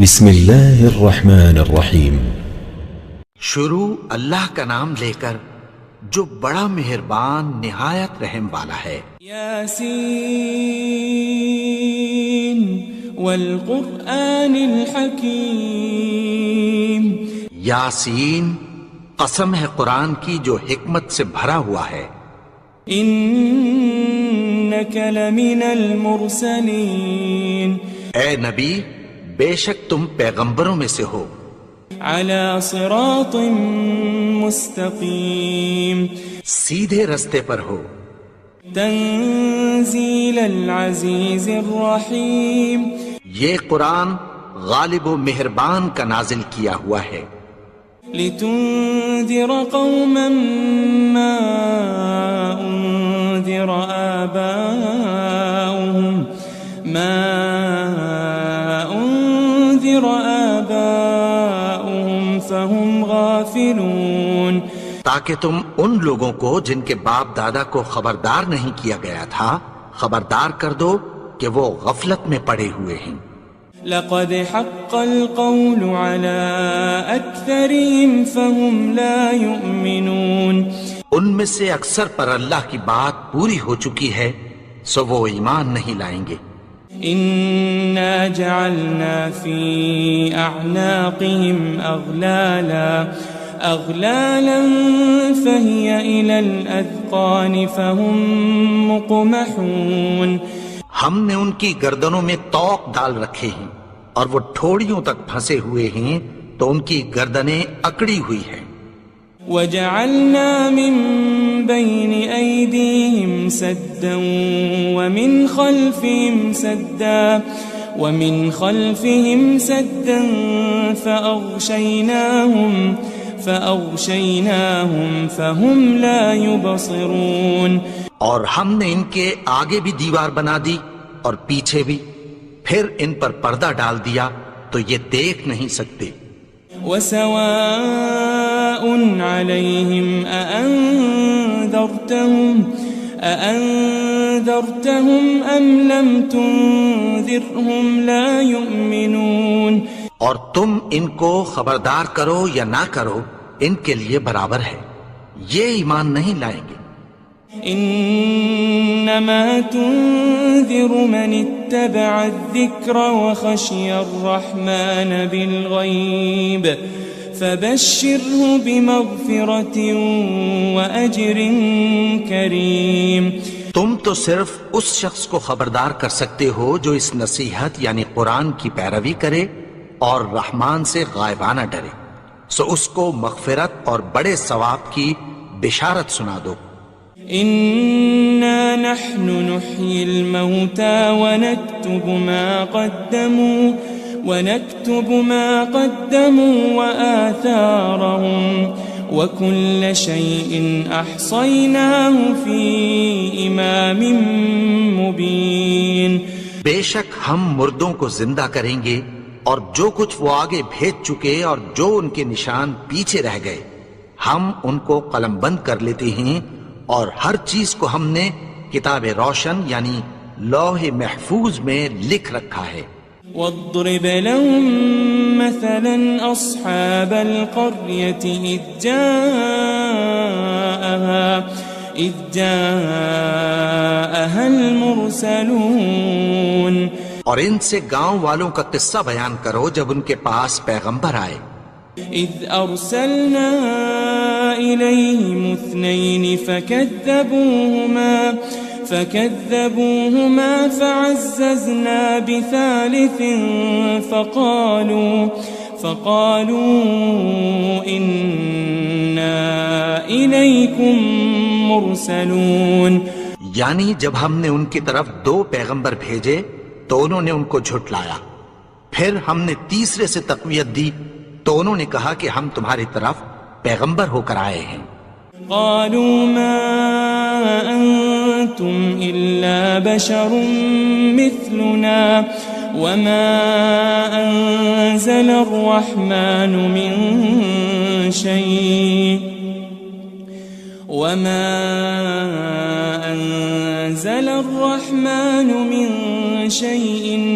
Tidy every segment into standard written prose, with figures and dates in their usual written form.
بسم اللہ الرحمن الرحیم۔ شروع اللہ کا نام لے کر جو بڑا مہربان نہایت رحم والا ہے۔ یاسین والقرآن الحکیم۔ یاسین، قسم ہے قرآن کی جو حکمت سے بھرا ہوا ہے۔ انک لمن المرسلین۔ اے نبی، بے شک تم پیغمبروں میں سے ہو۔ علی صراط مستقیم۔ سیدھے رستے پر ہو۔ تنزیل العزیز الرحیم۔ یہ قرآن غالب و مہربان کا نازل کیا ہوا ہے۔ لتنذر قوما ما انذر آباؤهم فهم غافلون۔ تاکہ تم ان لوگوں کو جن کے باپ دادا کو خبردار نہیں کیا گیا تھا خبردار کر دو کہ وہ غفلت میں پڑے ہوئے ہیں۔ لقد حق القول على اکثرهم فهم لا يؤمنون۔ ان میں سے اکثر پر اللہ کی بات پوری ہو چکی ہے سو وہ ایمان نہیں لائیں گے۔ انا جعلنا في اعناقهم اغلالا فهي الى الاذقان فهم مقمحون۔ ہم نے ان کی گردنوں میں طوق ڈال رکھے ہیں اور وہ ٹھوڑیوں تک پھنسے ہوئے ہیں تو ان کی گردنیں اکڑی ہوئی ہیں۔ وجعلنا من بين أيديهم سدا ومن خلفهم سدا فأغشيناهم فهم لا يبصرون۔ اور ہم نے ان کے آگے بھی دیوار بنا دی اور پیچھے بھی، پھر ان پر پردہ ڈال دیا تو یہ دیکھ نہیں سکتے۔ وسواء عليهم أأنذرتهم أم لم تنذرهم لا يؤمنون۔ اور تم ان کو خبردار کرو یا نہ کرو ان کے لیے برابر ہے، یہ ایمان نہیں لائیں گے۔ انما تنذر من اتبع الذکر وخشی الرحمن بالغیب فبشره بمغفرة واجر کریم۔ تم تو صرف اس شخص کو خبردار کر سکتے ہو جو اس نصیحت یعنی قرآن کی پیروی کرے اور رحمان سے غائبانہ ڈرے، سو اس کو مغفرت اور بڑے ثواب کی بشارت سنا دو۔ إنا نحن نحيي الموتى ونكتب ما قدموا وآثارهم وكل شيء أحصيناه في إمام مبين۔ بے شک ہم مردوں کو زندہ کریں گے اور جو کچھ وہ آگے بھیج چکے اور جو ان کے نشان پیچھے رہ گئے ہم ان کو قلم بند کر لیتے ہیں، اور ہر چیز کو ہم نے کتاب روشن یعنی لوح محفوظ میں لکھ رکھا ہے۔ واضرب لهم مثلا أصحاب القرية إذ جاءها المرسلون۔ اور ان سے گاؤں والوں کا قصہ بیان کرو جب ان کے پاس پیغمبر آئے۔ إذ أرسلنا إليهم اثنين فكذبوهما فعززنا بثالث فقالوا إنا إليكم مرسلون۔ یعنی جب ہم نے ان کی طرف 2 پیغمبر بھیجے تو انہوں نے ان کو جھٹلایا، پھر ہم نے تیسرے سے تقویت دی تو انہوں نے کہا کہ ہم تمہاری طرف پیغمبر ہو کر آئے ہیں۔ قالوا ما أنتم إلا بشر مثلنا وما أنزل الرحمن من شيء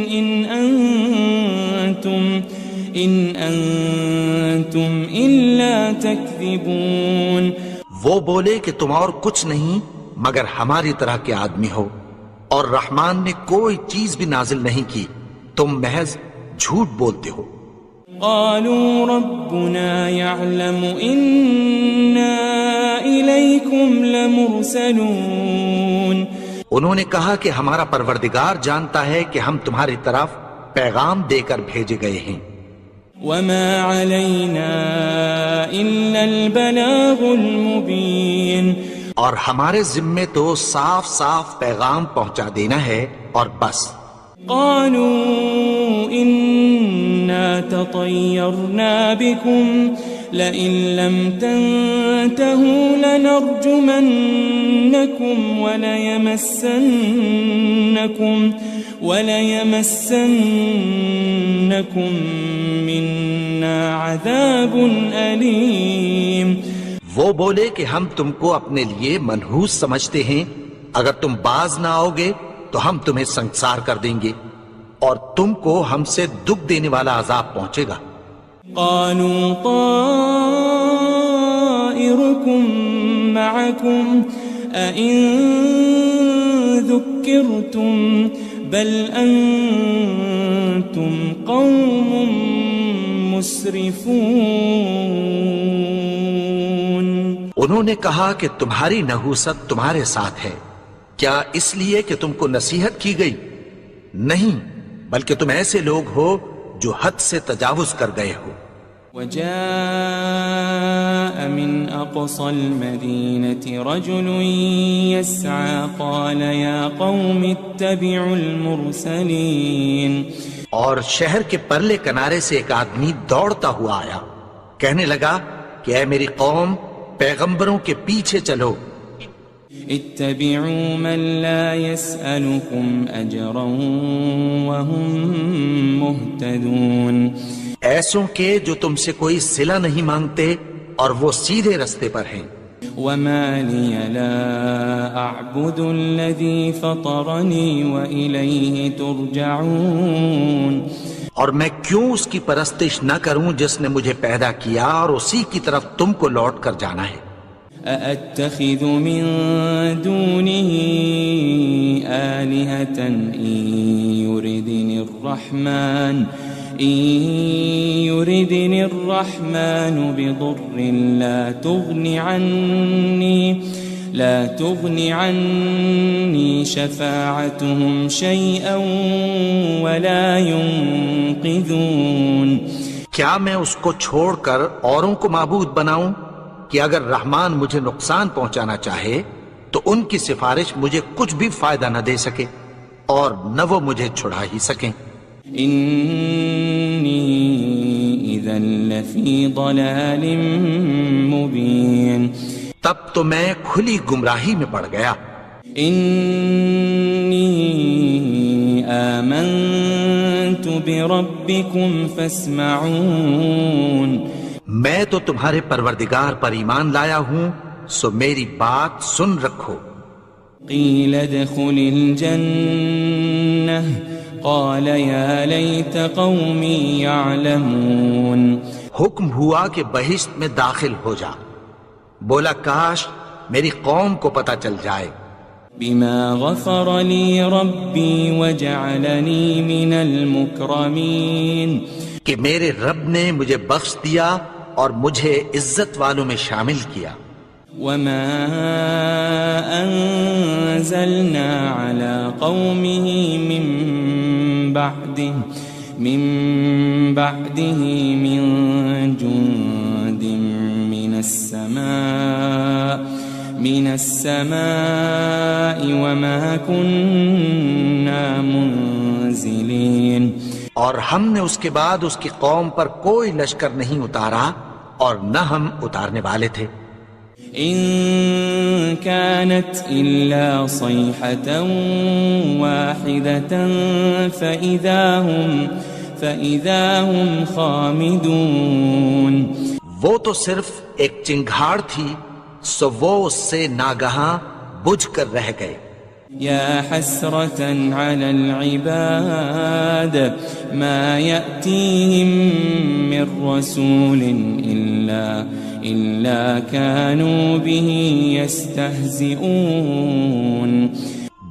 إن أنتم أنتم إلا تكذبون. وہ بولے کہ تم اور کچھ نہیں مگر ہماری طرح کے آدمی ہو، اور رحمان نے کوئی چیز بھی نازل نہیں کی، تم محض جھوٹ بولتے ہو. قالوا ربنا يعلم إنا إليكم لمرسلون. انہوں نے کہا کہ ہمارا پروردگار جانتا ہے کہ ہم تمہاری طرف پیغام دے کر بھیجے گئے ہیں. وما علينا إلا البلاغ المبين. اور ہمارے ذمے تو صاف صاف پیغام پہنچا دینا ہے اور بس. قالوا إنا تطيرنا بكم لئن لم تنتهوا لنرجمنكم وليمسنكم منا عذاب أليم. وہ بولے کہ ہم تم کو اپنے لیے منحوس سمجھتے ہیں، اگر تم باز نہ آؤ گے تو ہم تمہیں سنسار کر دیں گے اور تم کو ہم سے دکھ دینے والا عذاب پہنچے گا. قالوا طائركم معكم أئن ذكرتم بل أنتم قوم مسرفون. انہوں نے کہا کہ تمہاری نحوست تمہارے ساتھ ہے، کیا اس لیے کہ تم کو نصیحت کی گئی؟ نہیں، بلکہ تم ایسے لوگ ہو جو حد سے تجاوز کر گئے ہو. وجاء من أقصى المدينة رجل يسعى قال يا قوم اتبعوا المرسلين. اور شہر کے پرلے کنارے سے ایک آدمی دوڑتا ہوا آیا، کہنے لگا کہ اے میری قوم، پیغمبروں کے پیچھے چلو. اتبعوا من لا يسألكم أجرا وهم مهتدون. ایسوں کے جو تم سے کوئی صلہ نہیں مانگتے اور وہ سیدھے رستے پر ہیں. وما لي لا أعبد الذي فطرني وإليه ترجعون. اور میں کیوں اس کی پرستش نہ کروں جس نے مجھے پیدا کیا اور اسی کی طرف تم کو لوٹ کر جانا ہے. أأتخذ من دونه آلهة إن يردني الرحمن بضر لا تغن عني شفاعتهم شيئا ولا ينقذون. کیا میں اس کو چھوڑ کر اوروں کو معبود بناؤں کہ اگر رحمان مجھے نقصان پہنچانا چاہے تو ان کی سفارش مجھے کچھ بھی فائدہ نہ دے سکے اور نہ وہ مجھے چھڑا ہی سکیں. إني إذا لفي ضلال مبين. تب تو میں کھلی گمراہی میں پڑ گیا. إني آمنت بربكم فاسمعون. میں تو تمہارے پروردگار پر ایمان لایا ہوں، سو میری بات سن رکھو. قيل ادخل الجنة قال يا ليت قومي يعلمون. حکم ہوا کہ بہشت میں داخل ہو جا. بولا کاش میری قوم کو پتہ چل جائے. بما غفر لي ربي وجعلني من المكرمين. کہ میرے رب نے مجھے بخش دیا اور مجھے عزت والوں میں شامل کیا. وما أنزلنا على قومه من بعده من جند من السماء وما كنا منزلين. اور ہم نے اس کے بعد اس کی قوم پر کوئی لشکر نہیں اتارا اور نہ ہم اتارنے والے تھے. إن كانت إلا صيحة واحدة فإذا هم خامدون. وہ تو صرف ایک چنگھاڑ تھی، سو وہ اس سے ناگہاں بجھ کر رہ گئے. يا حسرة على العباد ما يأتيهم من رسول إلا كانوا به يستهزئون.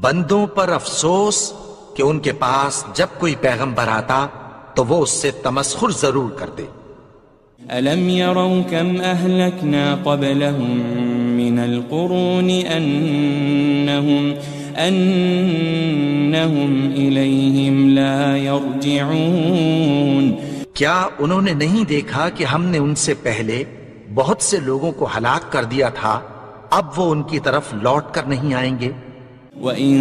بندوں پر افسوس کہ ان کے پاس جب کوئی پیغمبر آتا تو وہ اس سے تمسخر ضرور کرتے. ألم يروا كم أهلكنا قبلهم من القرون أنهم إليهم لا يرجعون. کیا انہوں نے نہیں دیکھا کہ ہم نے ان سے پہلے بہت سے لوگوں کو ہلاک کر دیا تھا، اب وہ ان کی طرف لوٹ کر نہیں آئیں گے. وَإِن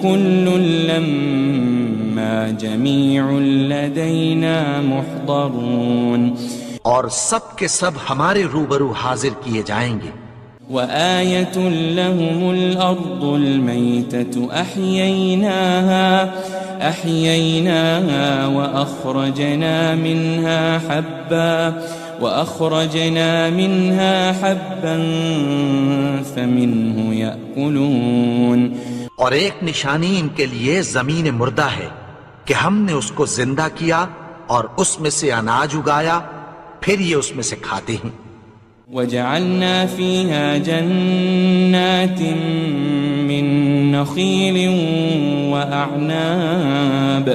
كُلٌّ لَمَّا جَمِيعٌ لَدَيْنَا مُحْضَرُونَ. اور سب کے سب ہمارے روبرو حاضر کیے جائیں گے. وآية لهم الأرض الميتة أحييناها وأخرجنا منها حبا فمنه يأكلون. اور ایک نشانی ان کے لیے زمین مردہ ہے کہ ہم نے اس کو زندہ کیا اور اس میں سے اناج اگایا، پھر یہ اس میں سے کھاتے ہیں. وجعلنا فيها جنات من نخيل وأعناب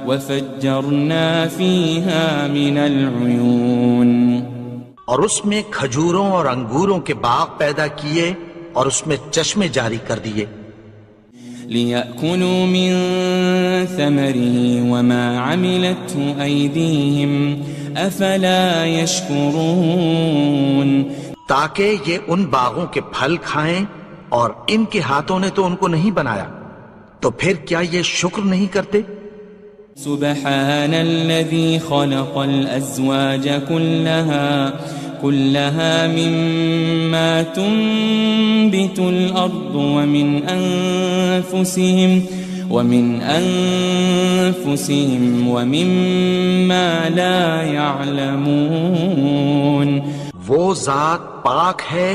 وفجرنا فيها من العيون. اور اس میں کھجوروں اور انگوروں کے باغ پیدا کیے اور اس میں چشمے جاری کر دیے. لِيَأْكُلُوا مِن ثَمَرِهِ وَمَا عَمِلَتْهُ أَيْدِيهِمْ أَفَلَا يَشْكُرُونَ. تاکہ یہ ان باغوں کے پھل کھائیں اور ان کے ہاتھوں نے تو ان کو نہیں بنایا، تو پھر کیا یہ شکر نہیں کرتے؟ سبحان الذي خلق الأزواج كلها مما تنبت الأرض ومن أنفسهم ومما لا يعلمون. وہ ذات پاک ہے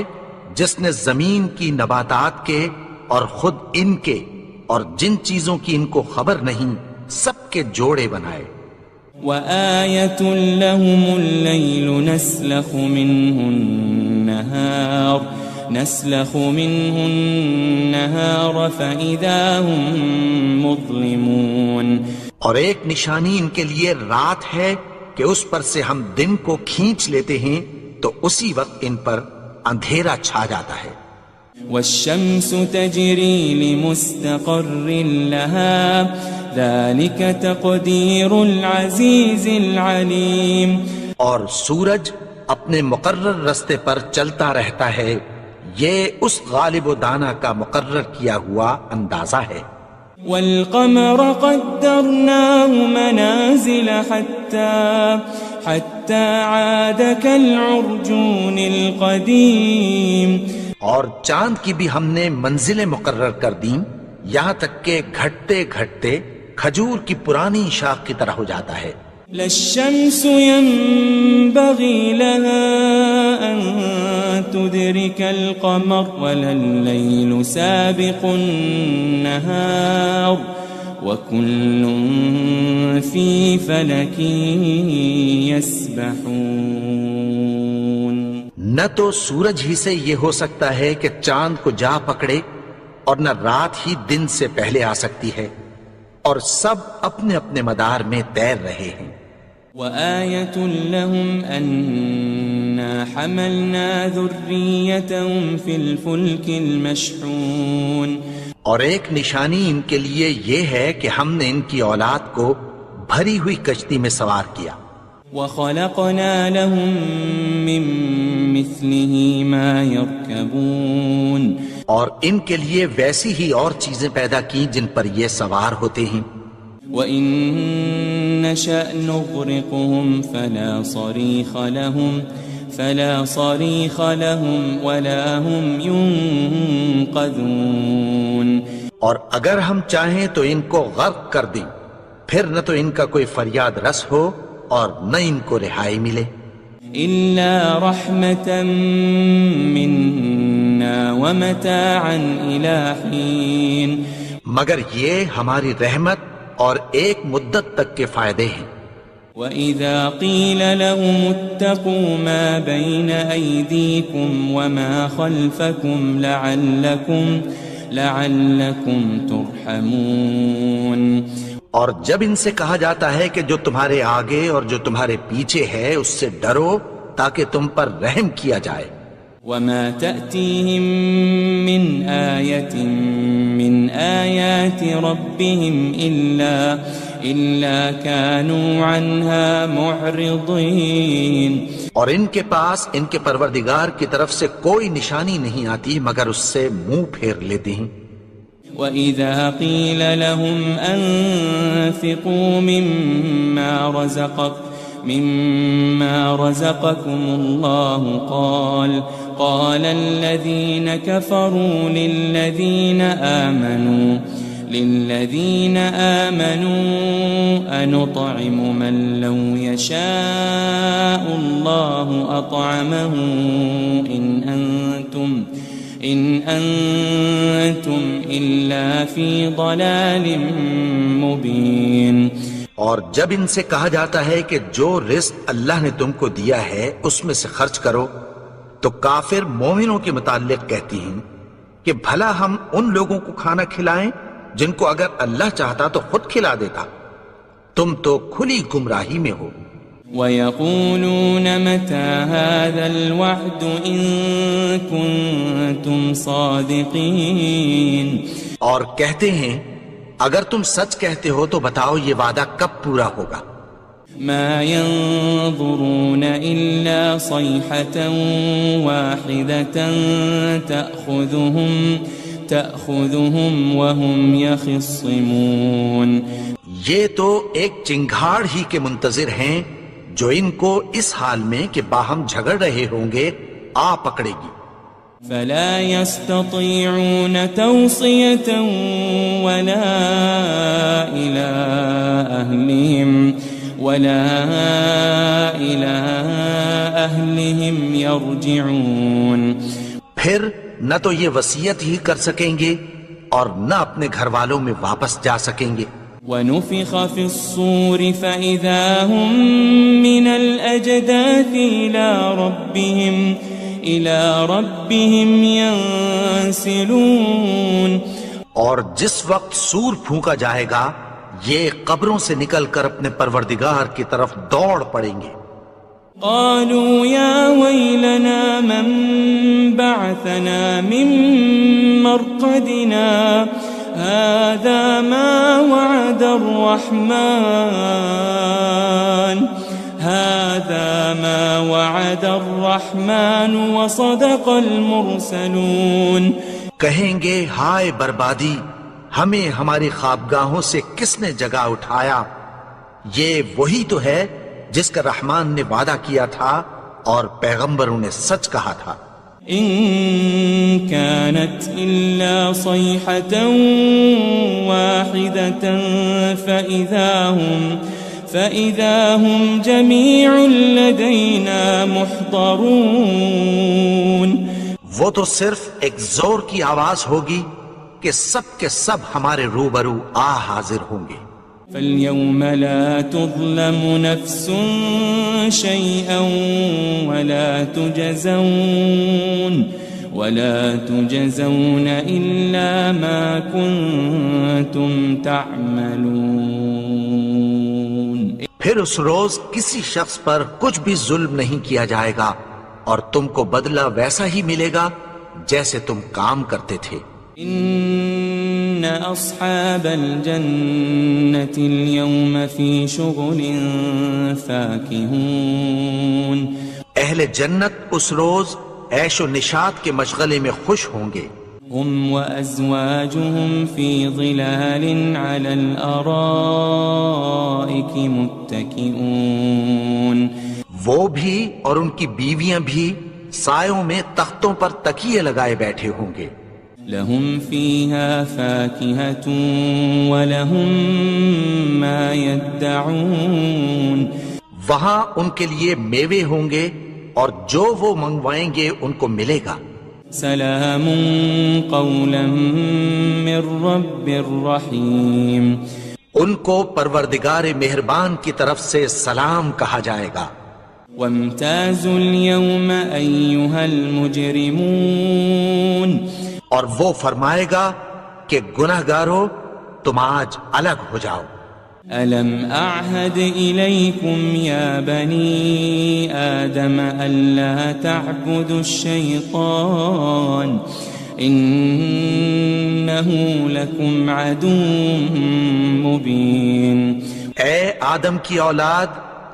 جس نے زمین کی نباتات کے اور خود ان کے اور جن چیزوں کی ان کو خبر نہیں سب کے جوڑے بنائے. وآية لهم الليل نسلخ منه النهار فإذا هم مظلمون. اور ایک نشانی ان کے لیے رات ہے کہ اس پر سے ہم دن کو کھینچ لیتے ہیں تو اسی وقت ان پر اندھیرا چھا جاتا ہے. والشمس تجري لمستقر لها ذلك تقدير العزيز العليم. اور سورج اپنے مقرر رستے پر چلتا رہتا ہے، یہ اس غالب و دانا کا مقرر کیا ہوا اندازہ ہے. والقمر قدرناه منازل حتى عاد كالعرجون القديم. اور چاند کی بھی ہم نے منزلیں مقرر کر دیں یہاں تک کہ گھٹتے گھٹتے کھجور کی پرانی شاخ کی طرح ہو جاتا ہے. لا الشمس ينبغي لها أن تدرك القمر ولا الليل سابق النهار وكل في فلك يسبحون. نہ تو سورج ہی سے یہ ہو سکتا ہے کہ چاند کو جا پکڑے اور نہ رات ہی دن سے پہلے آ سکتی ہے، اور سب اپنے اپنے مدار میں تیر رہے ہیں. وآية لهم أنا حملنا ذريتهم في الفلك المشحون. اور ایک نشانی ان کے لیے یہ ہے کہ ہم نے ان کی اولاد کو بھری ہوئی کشتی میں سوار کیا. وخلقنا لهم من مثله ما يركبون. اور ان کے لیے ویسی ہی اور چیزیں پیدا کی جن پر یہ سوار ہوتے ہیں. وَإِن نَّشَأْ نُغْرِقْهُمْ فَلَا صَرِيخَ لَهُمْ وَلَا هُمْ يُنقَذُونَ. اور اگر ہم چاہیں تو ان کو غرق کر دیں، پھر نہ تو ان کا کوئی فریاد رس ہو اور نہ ان کو رہائی ملے. إلا رحمة منا ومتاعا إلى حين مگر یہ ہماری رحمت اور ایک مدت تک کے فائدے ہیں۔ وَإِذَا قِيلَ لَهُمُ اتَّقُوا مَا بَيْنَ أَيْدِيكُمْ وَمَا خَلْفَكُمْ لَعَلَّكُمْ تُرْحَمُونَ، اور جب ان سے کہا جاتا ہے کہ جو تمہارے آگے اور جو تمہارے پیچھے ہے اس سے ڈرو تاکہ تم پر رحم کیا جائے۔ وَمَا تَأْتِيهِم مِّنْ آيَةٍ مِّنْ آيَاتِ رَبِّهِمْ إِلَّا كَانُوا عَنْهَا مُعْرِضِينَ، اور ان کے پاس ان کے پروردگار کی طرف سے کوئی نشانی نہیں آتی مگر اس سے منہ پھیر لیتے ہیں۔ وَإِذَا قِيلَ لَهُمْ أَنفِقُوا مِمَّا رَزَقَكُمُ اللَّهُ قَالَ الَّذِينَ كَفَرُوا لِلَّذِينَ آمَنُوا أَنُطْعِمُ مَن لَّوْ يَشَاءُ اللَّهُ أَطْعَمَهُ إِنْ أَنْتُمْ إِلَّا فِي ضَلَالٍ مُبِينٍ۔ اور جب ان سے کہا جاتا ہے کہ جو رزق اللہ نے تم کو دیا ہے اس میں سے خرچ کرو، تو کافر مومنوں کے متعلق کہتی ہیں کہ بھلا ہم ان لوگوں کو کھانا کھلائیں جن کو اگر اللہ چاہتا تو خود کھلا دیتا، تم تو کھلی گمراہی میں ہو۔ وَيَقُولُونَ مَتَى هَذَا الْوَعْدُ إِن كُنتُمْ صَادِقِينَ، اور کہتے ہیں اگر تم سچ کہتے ہو تو بتاؤ یہ وعدہ کب پورا ہوگا۔ مَا يَنظُرُونَ إِلَّا صَيْحَةً وَاحِدَةً تَأْخُذُهُمْ وَهُمْ يَخِصِّمُونَ، یہ تو ایک چنگھاڑ ہی کے منتظر ہیں جو ان کو اس حال میں کہ باہم جھگڑ رہے ہوں گے آ پکڑے گی۔ فَلَا يَسْتَطِيعُونَ تَوْصِيَةً وَلَا إِلَىٰ أَهْلِهِمْ يَرْجِعُونَ، پھر نہ تو یہ وصیت ہی کر سکیں گے اور نہ اپنے گھر والوں میں واپس جا سکیں گے۔ وَنُفِخَ فِي الصُّورِ فَإِذَا هُم مِّنَ الْأَجْدَاثِ إِلَىٰ رَبِّهِمْ يَنسِلُونَ، اور جس وقت سور پھونکا جائے گا یہ قبروں سے نکل کر اپنے پروردگار کی طرف دوڑ پڑیں گے۔ قالوا يا ويلنا من بعثنا من مرقدنا هذا ما وعد الرحمن وصدق المرسلون، کہیں گے ہائے بربادی، ہمیں ہماری خوابگاہوں سے کس نے جگا اٹھایا، یہ وہی تو ہے جس کا رحمان نے وعدہ کیا تھا اور پیغمبروں نے سچ کہا تھا۔ إن كانت إلا صيحة واحدة فإذا هم جميع لدينا محضرون، وہ تو صرف ایک زور کی آواز ہوگی کہ سب کے سب ہمارے روبرو آ حاضر ہوں گے۔ فَالْيَوْمَ لَا تُظْلَمُ نَفْسٌ شَيْئًا وَلَا تُجَزَوْنَ إِلَّا مَا كُنتُمْ تَعْمَلُونَ، پھر اس روز کسی شخص پر کچھ بھی ظلم نہیں کیا جائے گا اور تم کو بدلہ ویسا ہی ملے گا جیسے تم کام کرتے تھے۔ إن أصحاب الجنة اليوم في شغل فاكهون، اہل جنت اس روز عیش و نشاط کے مشغلے میں خوش ہوں گے۔ هم وأزواجهم في ظلال على الأرائك متكئون، وہ بھی اور ان کی بیویاں بھی سایوں میں تختوں پر تکیے لگائے بیٹھے ہوں گے۔ لهم فيها فاكهة ولهم ما يدعون، وہاں ان کے لیے میوے ہوں گے اور جو وہ منگوائیں گے ان کو ملے گا۔ سلام قولا من رب الرحیم، ان کو پروردگار مہربان کی طرف سے سلام کہا جائے گا۔ وامتازوا اليوم ایھا المجرمون، اور وہ فرمائے گا کہ گناہگارو تم آج الگ ہو جاؤ۔ ألم أعهد إليكم يا بني آدم ألا تعبدوا الشيطان إنه لكم عدو مبين۔ اے آدم کی اولاد،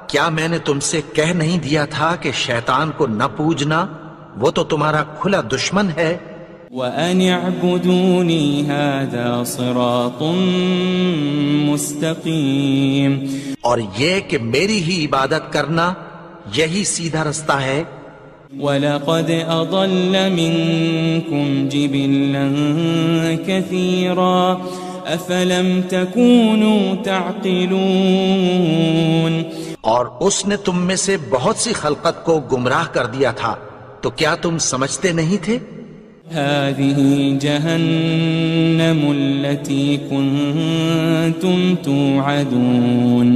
کیا میں نے تم سے کہہ نہیں دیا تھا کہ شیطان کو نہ پوجنا، وہ تو تمہارا کھلا دشمن ہے۔ وَأَنِ اعْبُدُونِي هَذَا صِرَاطٌ مُسْتَقِيمٌ، اور یہ کہ میری ہی عبادت کرنا یہی سیدھا رستہ ہے۔ وَلَقَدْ أَضَلَّ مِنْكُمْ جِبِلًّا كَثِيرًا أَفَلَمْ تَكُونُوا تَعْقِلُونَ، اور اس نے تم میں سے بہت سی خلقت کو گمراہ کر دیا تھا، تو کیا تم سمجھتے نہیں تھے؟ هذه جهنم التي كنتم توعدون،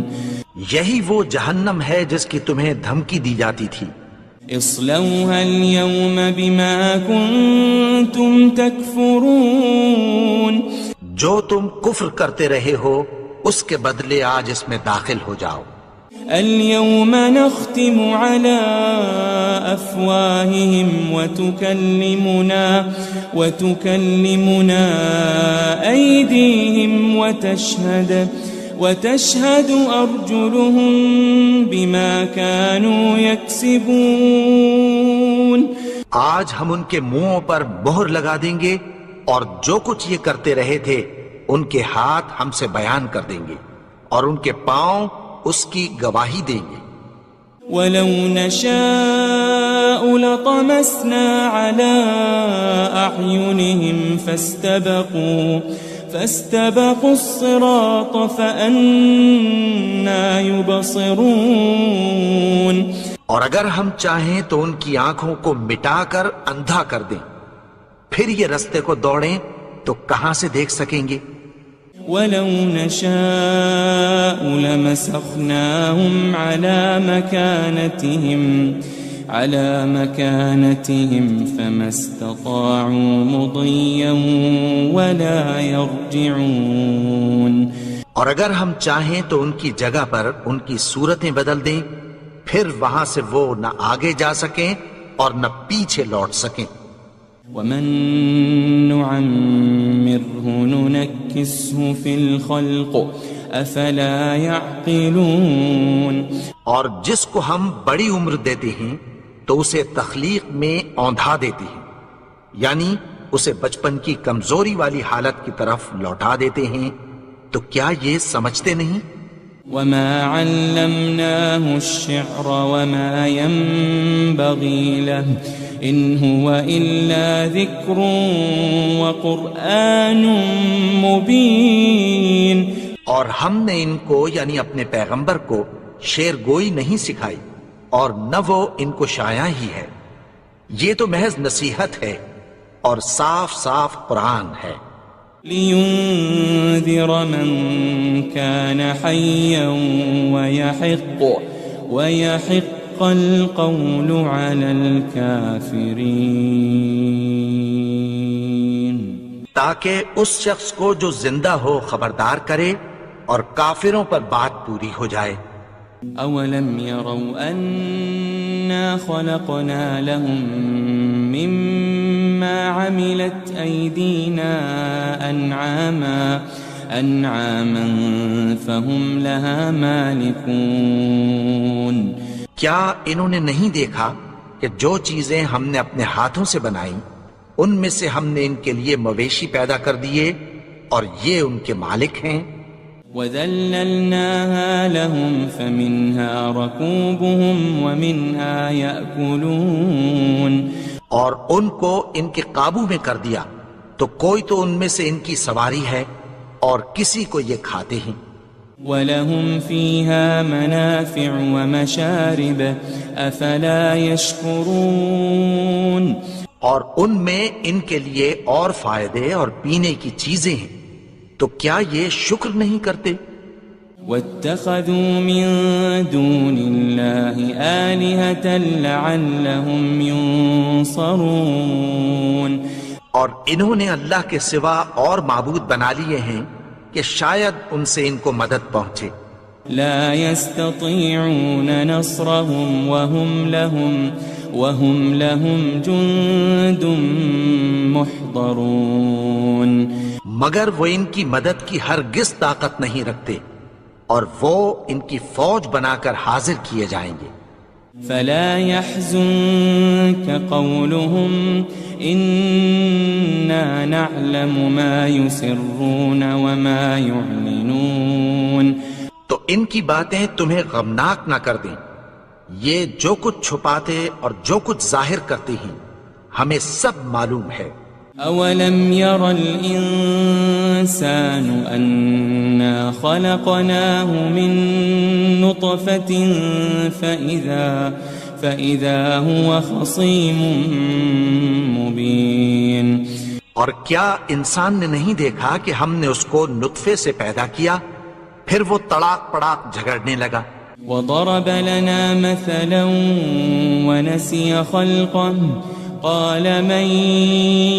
یہی وہ جہنم ہے جس کی تمہیں دھمکی دی جاتی تھی۔ اصلوها اليوم بما كنتم تكفرون، جو تم کفر کرتے رہے ہو اس کے بدلے آج اس میں داخل ہو جاؤ۔ اليوم نختم على أفواههم وتكلمنا أيديهم وتشهد أرجلهم بما كانوا يكسبون، آج ہم ان کے منہوں پر مہر لگا دیں گے اور جو کچھ یہ کرتے رہے تھے ان کے ہاتھ ہم سے بیان کر دیں گے اور ان کے پاؤں اس کی گواہی دیں گے۔ وَلَوْ نَشَاءُ لَطَمَسْنَا عَلَىٰ أَعْيُنِهِمْ فَاسْتَبَقُوا الصِّرَاطَ فَأَنَّىٰ يُبْصِرُونَ، اور اگر ہم چاہیں تو ان کی آنکھوں کو مٹا کر اندھا کر دیں، پھر یہ رستے کو دوڑیں تو کہاں سے دیکھ سکیں گے؟ وَلَوْ نَشَاءُ لَمَسَخْنَاهُمْ عَلَى مَكَانَتِهِمْ فَمَا اسْتَطَاعُوا مُضِيًّا وَلَا يَرْجِعُونَ، اور اگر ہم چاہیں تو ان کی جگہ پر ان کی صورتیں بدل دیں، پھر وہاں سے وہ نہ آگے جا سکیں اور نہ پیچھے لوٹ سکیں۔ وَمَن نُعَمِّرْهُ نُنَكِّسْهُ فِي الْخَلْقِ أَفَلَا يَعْقِلُونَ، اور جس کو ہم بڑی عمر دیتے ہیں تو اسے تخلیق میں اوندھا دیتے ہیں، یعنی اسے بچپن کی کمزوری والی حالت کی طرف لوٹا دیتے ہیں، تو کیا یہ سمجھتے نہیں؟ وَمَا عَلَّمْنَاهُ الشِّعْرَ وَمَا يَنبَغِي لَهُ إِنْ هُوَ إِلَّا ذِكْرٌ وَقُرْآنٌ مُبِينٌ، اور ہم نے ان کو یعنی اپنے پیغمبر کو شعر گوئی نہیں سکھائی اور نہ وہ ان کو شایع ہی ہے، یہ تو محض نصیحت ہے اور صاف صاف قرآن ہے۔ لِيُنذِرَ مَن كَانَ حَيًّا وَيَحِقَّ الْقَوْلُ عَلَى الْكَافِرِينَ، تاکہ اس شخص کو جو زندہ ہو خبردار کرے اور کافروں پر بات پوری ہو جائے۔ أَوَلَمْ يَرَوْا أَنَّا خَلَقْنَا لَهُم مِّمَّا عَمِلَتْ أَيْدِينَا أَنْعَامًا فَهُمْ لَهَا مَالِكُونَ، کیا انہوں نے نہیں دیکھا کہ جو چیزیں ہم نے اپنے ہاتھوں سے بنائیں ان میں سے ہم نے ان کے لیے مویشی پیدا کر دیے اور یہ ان کے مالک ہیں۔ وَذَلَّلْنَاهَا لَهُمْ فَمِنْهَا رَكُوبُهُمْ وَمِنْهَا يَأْكُلُونَ، اور ان کو ان کے قابو میں کر دیا تو کوئی تو ان میں سے ان کی سواری ہے اور کسی کو یہ کھاتے ہیں۔ وَلَهُمْ فِيهَا مَنَافِعُ وَمَشَارِبُ أَفَلَا يَشْكُرُونَ اور ان میں ان کے لیے اور فائدے اور پینے کی چیزیں ہیں، تو کیا یہ شکر نہیں کرتے؟ وَاتَّخَذُوا مِن دُونِ اللَّهِ آلِهَةً لَعَلَّهُمْ يُنصَرُونَ اور انہوں نے اللہ کے سوا اور معبود بنا لیے ہیں کہ شاید ان سے ان کو مدد پہنچے۔ لا يستطيعون نصرهم وهم لهم جند محضرون مگر وہ ان کی مدد کی ہرگز طاقت نہیں رکھتے، اور وہ ان کی فوج بنا کر حاضر کیے جائیں گے۔ فلا يحزنك قولهم إنا نعلم ما يسرون وما يعلنون تو ان کی باتیں تمہیں غمناک نہ کر دیں، یہ جو کچھ چھپاتے اور جو کچھ ظاہر کرتے ہیں ہمیں سب معلوم ہے۔ أولم ير الإنسان أنا خلقناه من نطفة فإذا هو خصيم مبين اور کیا انسان نے نہیں دیکھا کہ ہم نے اس کو نطفے سے پیدا کیا، پھر وہ تڑاک پڑاک جھگڑنے لگا۔ وضرب لنا مثلا ونسي خلقه قال من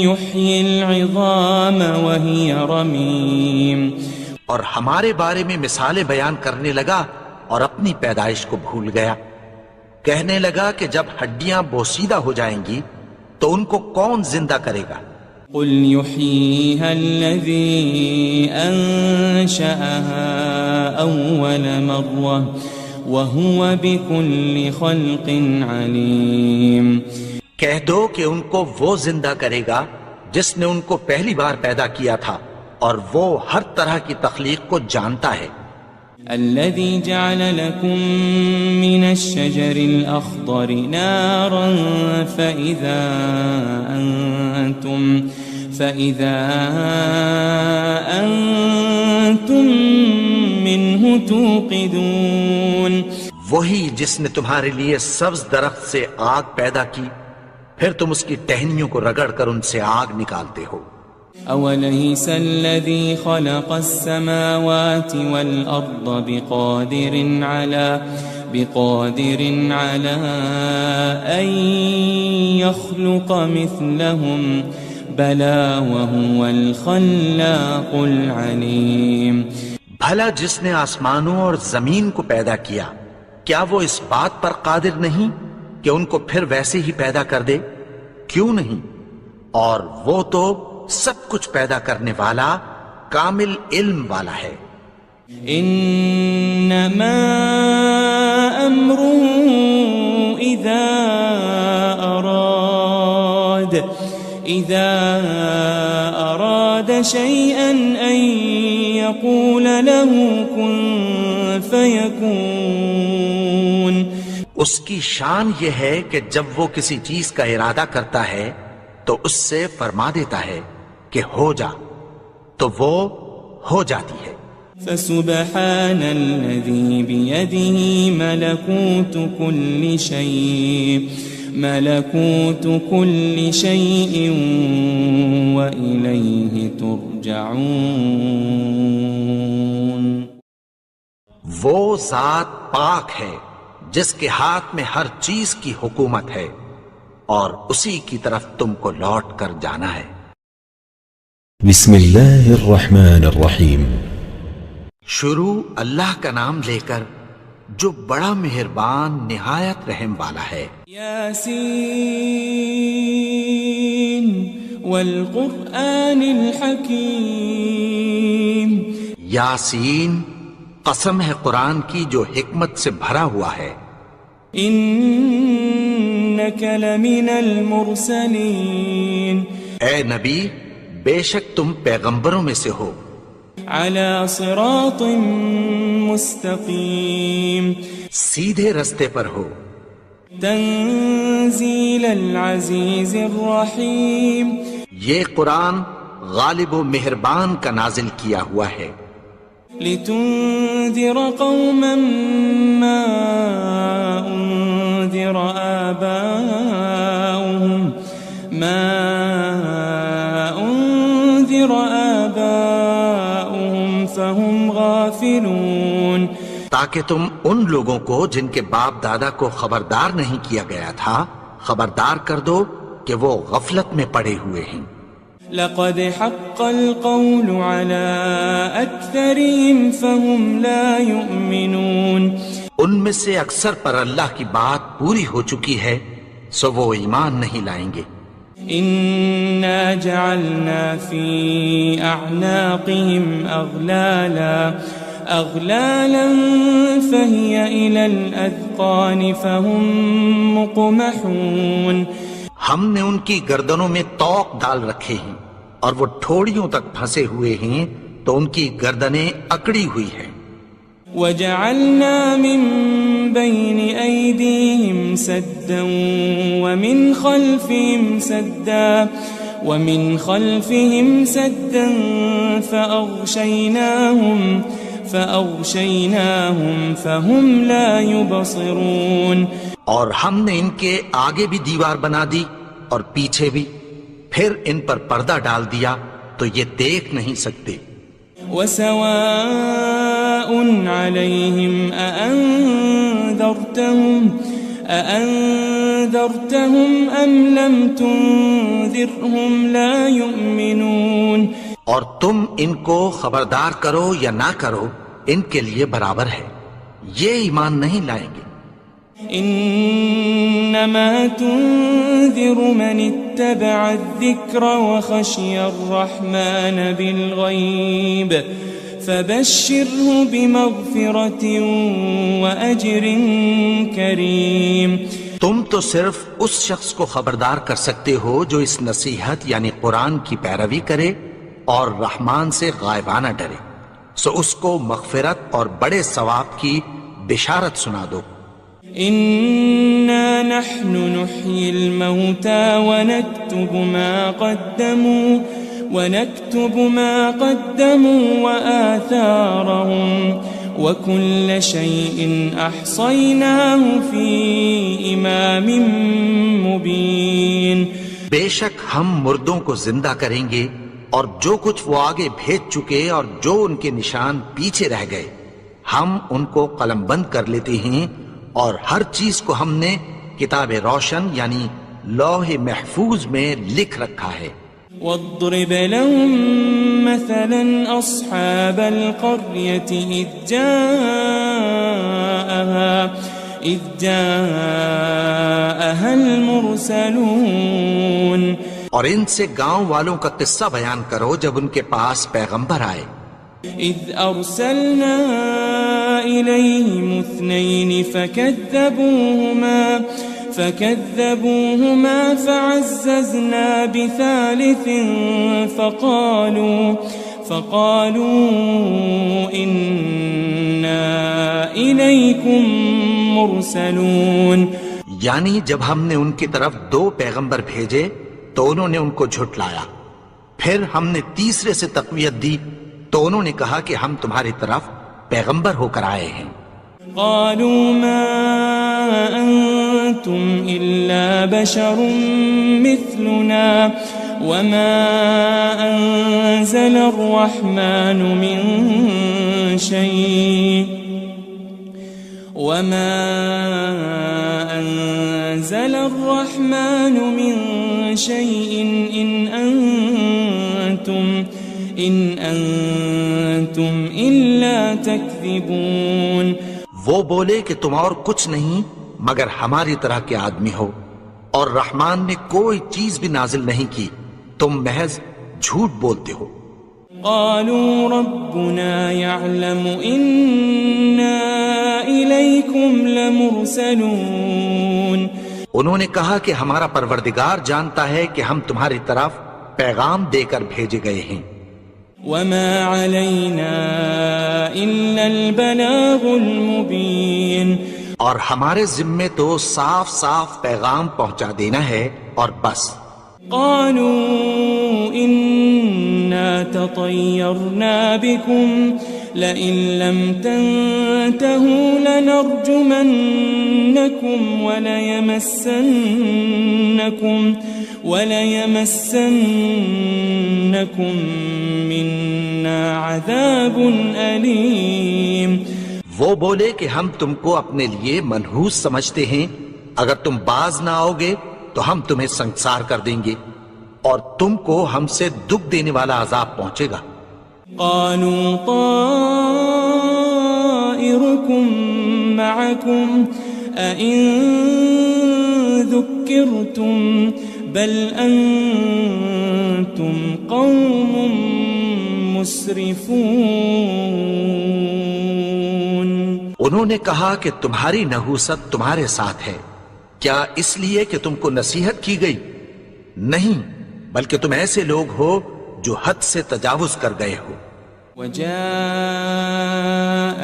يحيي العظام وهي رميم اور ہمارے بارے میں مثالیں بیان کرنے لگا اور اپنی پیدائش کو بھول گیا، کہنے لگا کہ جب ہڈیاں بوسیدہ ہو جائیں گی تو ان کو کون زندہ کرے گا؟ قل يحييها الذي أنشأها أول مرة وهو بكل خلق عليم کہہ دو کہ ان کو وہ زندہ کرے گا جس نے ان کو پہلی بار پیدا کیا تھا، اور وہ ہر طرح کی تخلیق کو جانتا ہے۔ الذي جعل لكم من الشجر الأخضر نارا فإذا أنتم منه توقدون وہی جس نے تمہارے لیے سبز درخت سے آگ پیدا کی، پھر تم اس کی ٹہنیوں کو رگڑ کر ان سے آگ نکالتے ہو۔ أوليس الذي خلق السماوات والأرض بقادر على أن يخلق مثلهم بلى وهو الخلاق العليم بھلا جس نے آسمانوں اور زمین کو پیدا کیا، کیا وہ اس بات پر قادر نہیں کہ ان کو پھر ویسے ہی پیدا کر دے؟ کیوں نہیں؟ اور وہ تو سب کچھ پیدا کرنے والا، کامل علم والا ہے۔ انما امره اذا اراد شيئا ان يقول له كن فيكون اس کی شان یہ ہے کہ جب وہ کسی چیز کا ارادہ کرتا ہے تو اس سے فرما دیتا ہے کہ ہو جا، تو وہ ہو جاتی ہے۔ فسبحان الذي بيده ملكوت كل شيء وإليه ترجعون وہ ذات پاک ہے جس کے ہاتھ میں ہر چیز کی حکومت ہے، اور اسی کی طرف تم کو لوٹ کر جانا ہے۔ بسم اللہ الرحمن الرحیم۔ شروع اللہ کا نام لے کر جو بڑا مہربان نہایت رحم والا ہے۔ یاسین والقرآن الحکیم، یاسین، قسم ہے قرآن کی جو حکمت سے بھرا ہوا ہے۔ انک لمن المرسلین، اے نبی بے شک تم پیغمبروں میں سے ہو۔ علی صراط مستقیم، سیدھے رستے پر ہو۔ تنزیل العزیز الرحیم، یہ قرآن غالب و مہربان کا نازل کیا ہوا ہے۔ لتنذر قوما ما أنذر آباؤهم فهم غافلون، تاکہ تم ان لوگوں کو جن کے باپ دادا کو خبردار نہیں کیا گیا تھا خبردار کر دو کہ وہ غفلت میں پڑے ہوئے ہیں۔ لقد حق القول على أكثرهم فهم لا يؤمنون، ان میں سے اکثر پر اللہ کی بات پوری ہو چکی ہے سو وہ ایمان نہیں لائیں گے۔ إنا جعلنا في أعناقهم أغلالا فهي إلى الأذقان فهم مقمحون، ہم نے ان کی گردنوں میں طوق ڈال رکھے ہیں اور وہ ٹھوڑیوں تک پھنسے ہوئے ہیں تو ان کی گردنیں اکڑی ہوئی ہیں۔ وجعلنا من بين أيديهم سدا ومن خلفهم سدا فأغشيناهم فهم لا يبصرون، اور ہم نے ان کے آگے بھی دیوار بنا دی اور پیچھے بھی، پھر ان پر پردہ ڈال دیا تو یہ دیکھ نہیں سکتے۔ وسواء عليهم أأنذرتهم أم لم تنذرهم لا يؤمنون، اور تم ان کو خبردار کرو یا نہ کرو ان کے لیے برابر ہے، یہ ایمان نہیں لائیں گے۔ انما تنذر من اتبع الذکر وخشی الرحمن بالغیب فبشره بمغفرة وأجر کریم، تم تو صرف اس شخص کو خبردار کر سکتے ہو جو اس نصیحت یعنی قرآن کی پیروی کرے اور رحمان سے غائبانہ ڈرے، سو اس کو مغفرت اور بڑے ثواب کی بشارت سنا دو۔ إنا نحن نحيي الموتى ونكتب ما قدموا وآثارهم وكل شيء أحصيناه في إمام مبين، بے شک ہم مردوں کو زندہ کریں گے اور جو کچھ وہ آگے بھیج چکے اور جو ان کے نشان پیچھے رہ گئے ہم ان کو قلم بند کر لیتے ہیں، اور ہر چیز کو ہم نے کتاب روشن یعنی لوح محفوظ میں لکھ رکھا ہے۔ واضرب لهم مثلا أصحاب القرية إذ جاءها المرسلون، اور ان سے گاؤں والوں کا قصہ بیان کرو جب ان کے پاس پیغمبر آئے۔ إذ أرسلنا إليهم 2 فكذبوهما فعززنا بثالث فقالوا إنا إليكم مرسلون، یعنی جب ہم نے ان کی طرف 2 پیغمبر بھیجے تو انہوں نے ان کو جھٹلایا، پھر ہم نے تیسرے سے تقویت دی تو انہوں نے کہا کہ ہم تمہاری طرف پیغمبر ہو کر آئے ہیں۔ قالوا ما أنتم إلا بشر مثلنا وما أنزل الرحمن من شيء إن أنتم إلا تكذبون، وہ بولے کہ تم اور کچھ نہیں مگر ہماری طرح کے آدمی ہو، اور رحمان نے کوئی چیز بھی نازل نہیں کی، تم محض جھوٹ بولتے ہو۔ قالوا ربنا يعلم إنا إليكم لمرسلون، انہوں نے کہا کہ ہمارا پروردگار جانتا ہے کہ ہم تمہاری طرف پیغام دے کر بھیجے گئے ہیں۔ وما علينا إلا البلاغ المبين، اور ہمارے ذمے تو صاف صاف پیغام پہنچا دینا ہے اور بس۔ قالوا إنا تطيرنا بكم لئن لم تنتهوا لنرجمنكم وليمسنكم منا عذاب أليم. وہ بولے کہ ہم تم کو اپنے لیے منحوس سمجھتے ہیں، اگر تم باز نہ آؤ گے تو ہم تمہیں سنگسار کر دیں گے اور تم کو ہم سے دکھ دینے والا عذاب پہنچے گا. قالوا طائركم معكم أئن ذكرتم بل أنتم قوم مسرفون. انہوں نے کہا کہ تمہاری نحوست تمہارے ساتھ ہے، کیا اس لیے کہ تم کو نصیحت کی گئی؟ نہیں، بلکہ تم ایسے لوگ ہو جو حد سے تجاوز کر گئے ہو. وجاء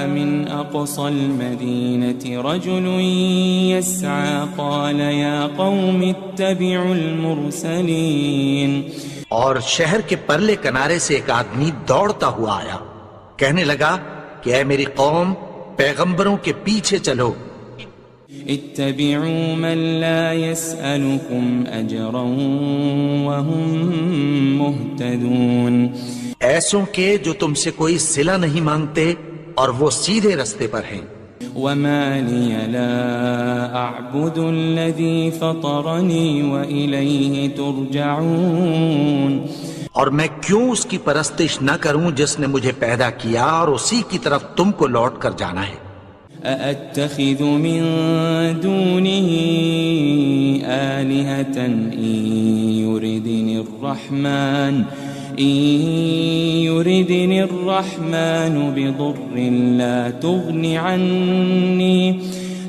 من أقصى المدينة رجل يسعى قال يا قوم اتبعوا المرسلين. اور شہر کے پرلے کنارے سے ایک آدمی دوڑتا ہوا آیا، کہنے لگا کہ اے میری قوم، پیغمبروں کے پیچھے چلو. اتبعوا من لا يسألكم أجرا وهم مهتدون. ایسوں کے جو تم سے کوئی صلہ نہیں مانگتے اور وہ سیدھے رستے پر ہیں. وما لي لا أعبد الذي فطرني وإليه ترجعون. اور میں کیوں اس کی پرستش نہ کروں جس نے مجھے پیدا کیا اور اسی کی طرف تم کو لوٹ کر جانا ہے. أأتخذ من دونه آلهة إن يردني الرحمن بضر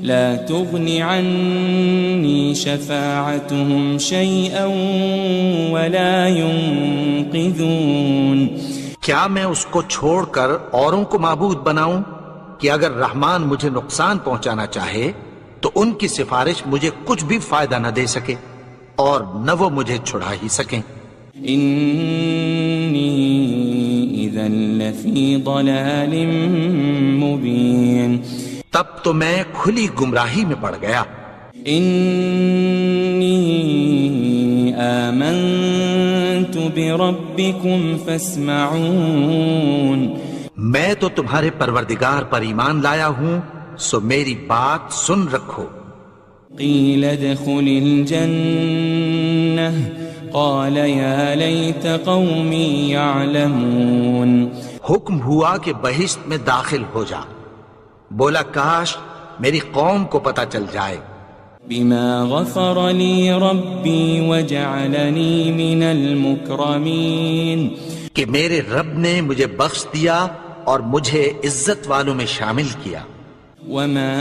لا تغني عني شفاعتهم شيئا ولا ينقذون. کیا میں اس کو چھوڑ کر اوروں کو معبود بناؤں کہ اگر رحمان مجھے نقصان پہنچانا چاہے تو ان کی سفارش مجھے کچھ بھی فائدہ نہ دے سکے اور نہ وہ مجھے چھڑا ہی سکیں. إني إذا لفي ضلال مبين. تب تو میں کھلی گمراہی میں پڑ گیا. إني آمنت بربكم فاسمعون. میں تو تمہارے پروردگار پر ایمان لایا ہوں، سو میری بات سن رکھو. قيل ادخل الجنة قال يا ليت قومي يعلمون. حکم ہوا کہ بہشت میں داخل ہو جا. بولا کاش میری قوم کو پتہ چل جائے. بما غفر لي ربي وجعلني من المكرمين. کہ میرے رب نے مجھے بخش دیا اور مجھے عزت والوں میں شامل کیا. وما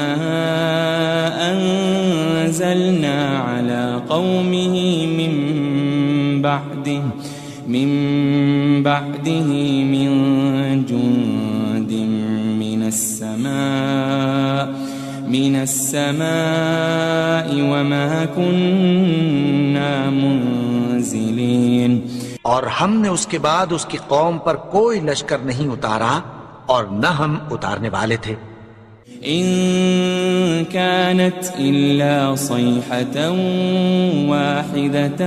أنزلنا على قومه من بعده من جند من السماء وما كنا منزلين. اور ہم نے اس کے بعد اس کی قوم پر کوئی لشکر نہیں اتارا اور نہ ہم اتارنے والے تھے. إن كانت إلا صيحة واحدة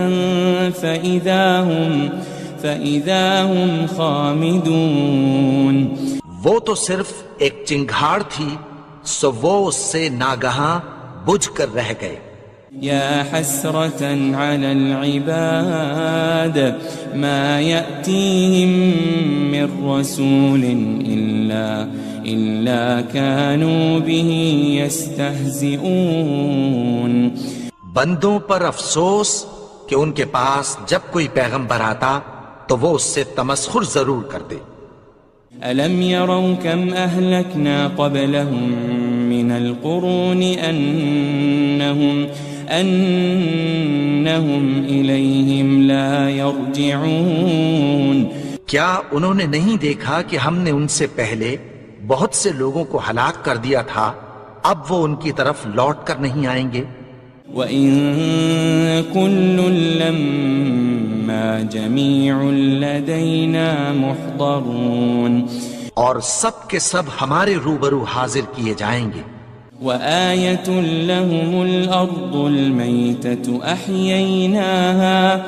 فإذا هم خامدون. وہ تو صرف ایک چنگھاڑ تھی، سو وہ اس سے ناگہاں بجھ کر رہ گئے. يا حسرة على العباد ما يأتيهم من رسول إلا كانوا به يستهزئون. بندوں پر افسوس کہ ان کے پاس جب کوئی پیغمبر آتا تو وہ اس سے تمسخر ضرور کرتے. ألم يروا كم أهلكنا قبلهم من القرون أنهم إليهم لا يرجعون. کیا انہوں نے نہیں دیکھا کہ ہم نے ان سے پہلے بہت سے لوگوں کو ہلاک کر دیا تھا، اب وہ ان کی طرف لوٹ کر نہیں آئیں گے. وَإِن كُلٌّ لَمَّا جَمِيعٌ لَدَيْنَا مُحْضَرُونَ. اور سب کے سب ہمارے روبرو حاضر کیے جائیں گے. وآية لهم الأرض الميتة أحييناها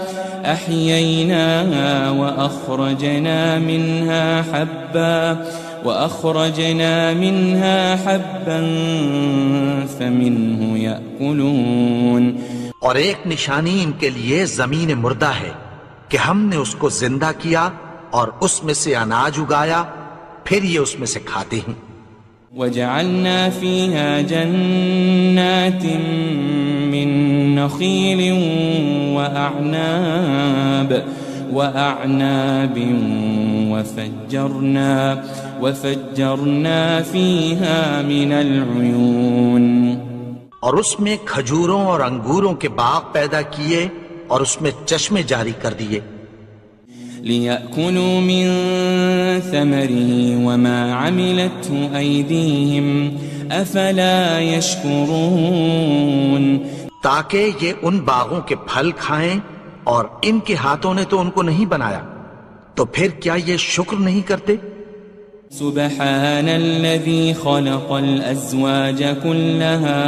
وأخرجنا منها حبا فمنه يأكلون. اور ایک نشانی ان کے لیے زمین مردہ ہے کہ ہم نے اس کو زندہ کیا اور اس میں سے اناج اگایا، پھر یہ اس میں سے کھاتے ہیں. وجعلنا فيها جنات من نخيل وأعناب وفجرنا فيها من العيون. اور اس میں کھجوروں اور انگوروں کے باغ پیدا کیے اور اس میں چشمے جاری کر دیے. لِيَأْكُلُوا مِن ثَمَرِهِ وَمَا عَمِلَتْهُ أَيْدِيهِمْ أَفَلَا يَشْكُرُونَ. تاکہ یہ ان باغوں کے پھل کھائیں اور ان کے ہاتھوں نے تو ان کو نہیں بنایا، تو پھر کیا یہ شکر نہیں کرتے؟ سبحان الذي خلق الأزواج كلها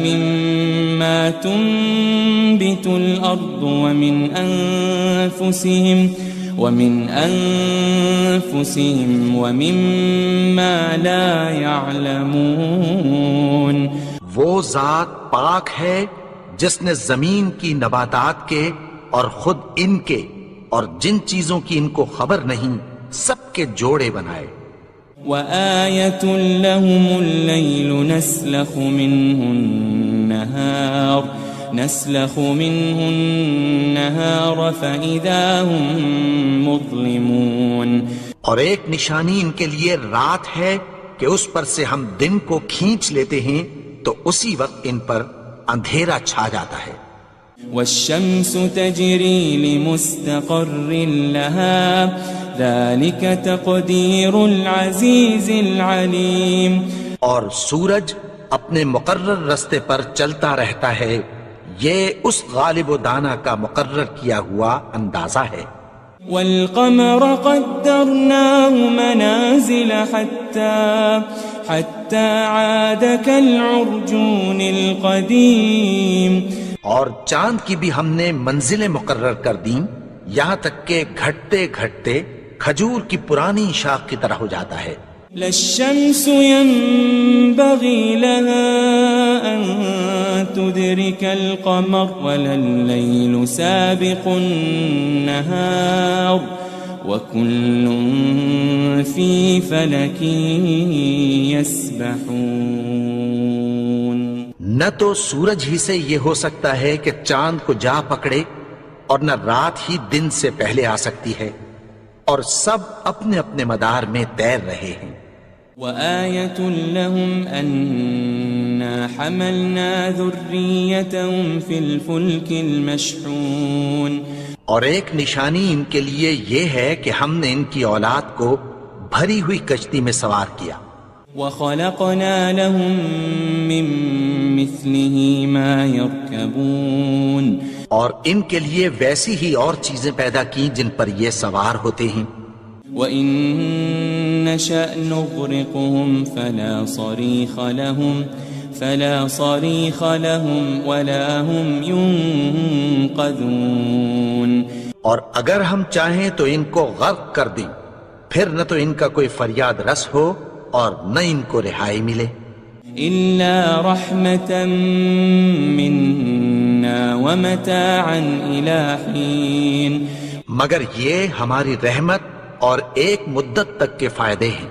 مما تنبت الأرض ومن أنفسهم ومما لا يعلمون. وہ ذات پاک ہے جس نے زمین کی نباتات کے اور خود ان کے اور جن چیزوں کی ان کو خبر نہیں سب کے جوڑے بنائے. وآية لهم الليل نسلخ منه النهار فإذا هم مظلمون. اور ایک نشانی ان کے لیے رات ہے کہ اس پر سے ہم دن کو کھینچ لیتے ہیں تو اسی وقت ان پر اندھیرا چھا جاتا ہے. والشمس تجري لمستقر لها ذلك تقدير العزيز العليم. اور سورج اپنے مقرر رستے پر چلتا رہتا ہے، یہ اس غالب و دانا کا مقرر کیا ہوا اندازہ ہے. والقمر قدرناه منازل حتى عاد كالعرجون القديم. اور چاند کی بھی ہم نے منزلیں مقرر کر دیں یہاں تک کہ گھٹتے گھٹتے کھجور کی پرانی شاخ کی طرح ہو جاتا ہے. للشمس ينبغي لها أن تدرك القمر ولا الليل سابق النهار وكل في فلك يسبحون. نہ تو سورج ہی سے یہ ہو سکتا ہے کہ چاند کو جا پکڑے اور نہ رات ہی دن سے پہلے آ سکتی ہے، اور سب اپنے اپنے مدار میں تیر رہے ہیں. وآية لهم أنا حملنا ذريتهم في الفلك المشحون. اور ایک نشانی ان کے لیے یہ ہے کہ ہم نے ان کی اولاد کو بھری ہوئی کشتی میں سوار کیا. وخلقنا لهم من مثله ما يركبون. اور ان کے لیے ویسی ہی اور چیزیں پیدا کی جن پر یہ سوار ہوتے ہیں. وَإِن نَّشَأْ نُغْرِقْهُمْ فَلَا صَرِيخَ لَهُمْ وَلَا هُمْ يُنقَذُونَ. اور اگر ہم چاہیں تو ان کو غرق کر دیں، پھر نہ تو ان کا کوئی فریاد رس ہو اور نہ ان کو رہائی ملے. إِلَّا رَحْمَةً مِّنَّا وَمَتَاعًا إِلَى حِينٍ. مگر یہ ہماری رحمت اور ایک مدت تک کے فائدے ہیں.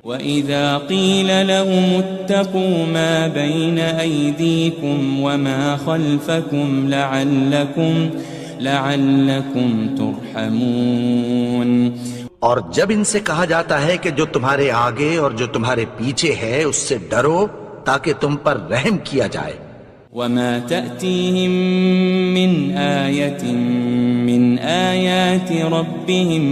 وَإِذَا قِيلَ لَهُمُ اتَّقُوا مَا بَيْنَ أَيْدِيكُمْ وَمَا خَلْفَكُمْ لَعَلَّكُمْ تُرْحَمُونَ. اور جب ان سے کہا جاتا ہے کہ جو تمہارے آگے اور جو تمہارے پیچھے ہے اس سے ڈرو تاکہ تم پر رحم کیا جائے. وَمَا تَأْتِيهِم مِّنْ آيَةٍ مِّنْ آيَاتِ رَبِّهِمْ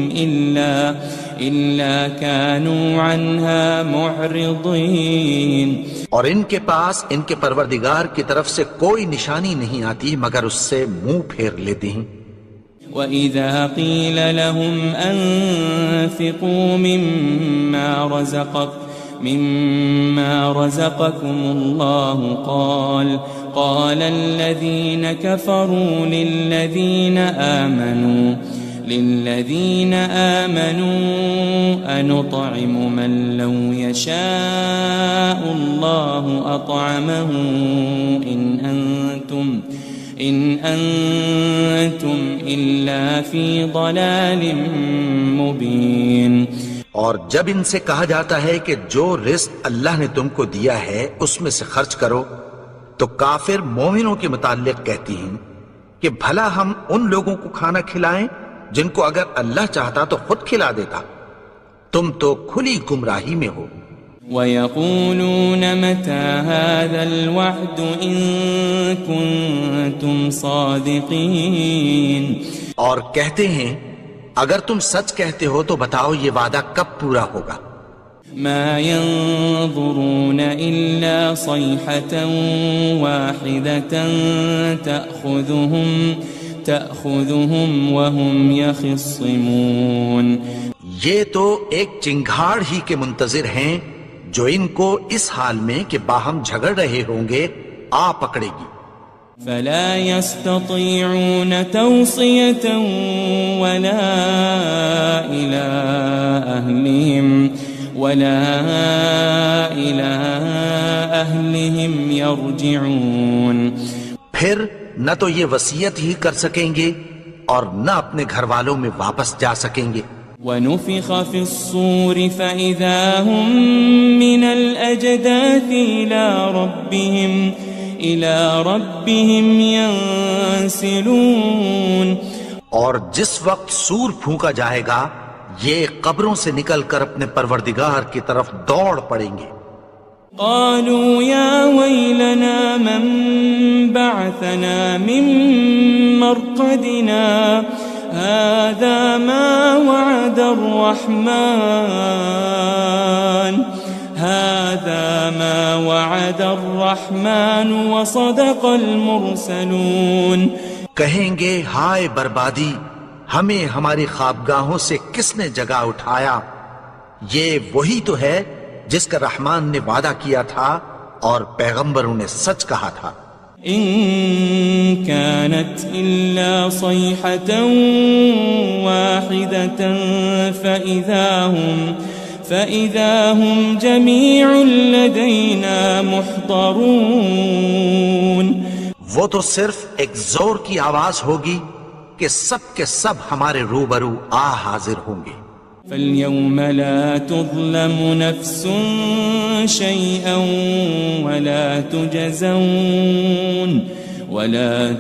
إِلَّا كَانُوا عَنْهَا مُعْرِضِينَ. اور ان کے پاس ان کے پروردگار کی طرف سے کوئی نشانی نہیں آتی مگر اس سے منہ پھیر لیتے ہیں. وَإِذَا قِيلَ لَهُمْ أَنفِقُوا مِمَّا رَزَقَكُمُ اللَّهُ قَالَ الَّذِينَ كَفَرُوا لِلَّذِينَ آمَنُوا أَنُطْعِمُ مَن لَّوْ يَشَاءُ اللَّهُ أَطْعَمَهُ إِنْ أَنْتُمْ إِلَّا فِي ضَلَالٍ مُبِينٍ۔ اور جب ان سے کہا جاتا ہے کہ جو رزق اللہ نے تم کو دیا ہے اس میں سے خرچ کرو، تو کافر مومنوں کے متعلق کہتی ہیں کہ بھلا ہم ان لوگوں کو کھانا کھلائیں جن کو اگر اللہ چاہتا تو خود کھلا دیتا، تم تو کھلی گمراہی میں ہو۔ وَيَقُولُونَ مَتَى هَذَا الْوَعْدُ إِن كُنتُمْ صَادِقِينَ، اور کہتے ہیں اگر تم سچ کہتے ہو تو بتاؤ یہ وعدہ کب پورا ہوگا۔ مَا يَنظُرُونَ إِلَّا صَيْحَةً وَاحِدَةً تَأْخُذُهُمْ وَهُمْ يَخِصِّمُونَ، یہ تو ایک چنگھاڑ ہی کے منتظر ہیں جو ان کو اس حال میں کہ باہم جھگڑ رہے ہوں گے آ پکڑے گی۔ فَلَا يَسْتَطِيعُونَ تَوْصِيَةً وَلَا إِلَىٰ أَهْلِهِمْ يَرْجِعُونَ، پھر نہ تو یہ وصیت ہی کر سکیں گے اور نہ اپنے گھر والوں میں واپس جا سکیں گے۔ وَنُفِخَ فِي الصُّورِ فَإِذَا هُم مِّنَ الْأَجْدَاثِ إِلَىٰ رَبِّهِمْ يَنسِلُونَ، اور جس وقت سور پھونکا جائے گا یہ قبروں سے نکل کر اپنے پروردگار کی طرف دوڑ پڑیں گے۔ قالوا يا ويلنا من بعثنا من مرقدنا هذا ما وعد الرحمن وصدق المرسلون، کہیں گے ہائے بربادی، ہمیں ہماری خوابگاہوں سے کس نے جگا اٹھایا، یہ وہی تو ہے جس کا رحمان نے وعدہ کیا تھا اور پیغمبروں نے سچ کہا تھا۔ ان كانت الا صيحة واحدة فإذا هم جميع لدينا محضرون، وہ تو صرف ایک زور کی آواز ہوگی کہ سب کے سب ہمارے روبرو آ حاضر ہوں گے۔ فَالْيَوْمَ لَا تُظْلَمُ نَفْسٌ شَيْئًا وَلَا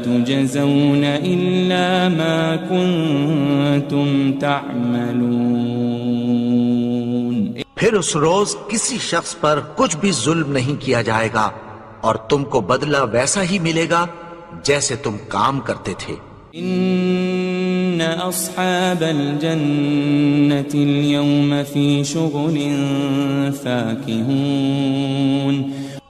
تُجَزَوْنَ إِلَّا مَا كُنتُمْ تَعْمَلُونَ، پھر اس روز کسی شخص پر کچھ بھی ظلم نہیں کیا جائے گا اور تم کو بدلہ ویسا ہی ملے گا جیسے تم کام کرتے تھے۔ ان اصحاب الجنة اليوم في شغل فاكهون،